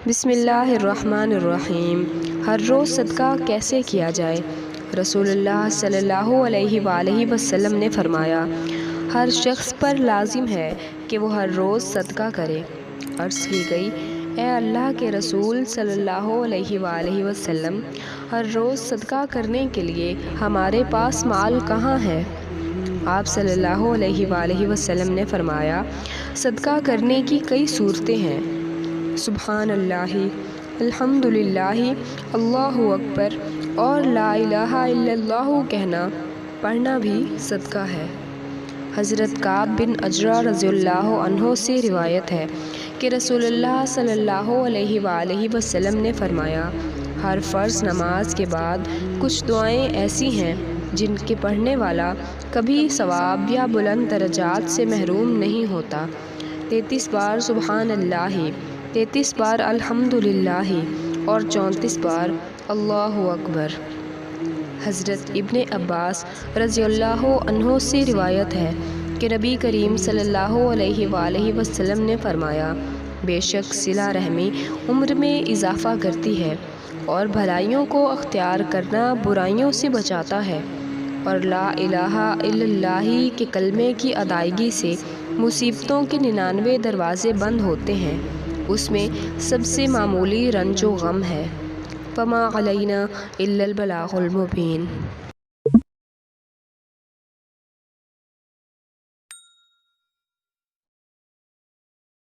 بسم اللہ الرحمن الرحیم۔ ہر روز صدقہ کیسے کیا جائے؟ رسول اللہ صلی اللہ علیہ وآلہ وسلم نے فرمایا، ہر شخص پر لازم ہے کہ وہ ہر روز صدقہ کرے۔ عرض کی گئی، اے اللہ کے رسول صلی اللہ علیہ وآلہ وسلم، ہر روز صدقہ کرنے کے لیے ہمارے پاس مال کہاں ہے؟ آپ صلی اللہ علیہ وآلہ وسلم نے فرمایا، صدقہ کرنے کی کئی صورتیں ہیں۔ سبحان اللہ، الحمدللہ، اللہ اکبر اور لا الہ الا اللہ کہنا پڑھنا بھی صدقہ ہے۔ حضرت کعب بن عجرہ رضی اللہ عنہ سے روایت ہے کہ رسول اللہ صلی اللہ علیہ وآلہ وسلم نے فرمایا، ہر فرض نماز کے بعد کچھ دعائیں ایسی ہیں جن کے پڑھنے والا کبھی ثواب یا بلند درجات سے محروم نہیں ہوتا۔ 33 بار سبحان اللہ، 33 بار الحمدللہ اور 34 بار اللہ اکبر۔ حضرت ابن عباس رضی اللہ عنہ سے روایت ہے کہ نبی کریم صلی اللہ علیہ وآلہ وسلم نے فرمایا، بے شک صلہ رحمی عمر میں اضافہ کرتی ہے اور بھلائیوں کو اختیار کرنا برائیوں سے بچاتا ہے، اور لا الہ الا اللہ کے کلمے کی ادائیگی سے مصیبتوں کے 99 دروازے بند ہوتے ہیں، اس میں سب سے معمولی رنج و غم ہے۔ فما علینا الا البلاغ المبین۔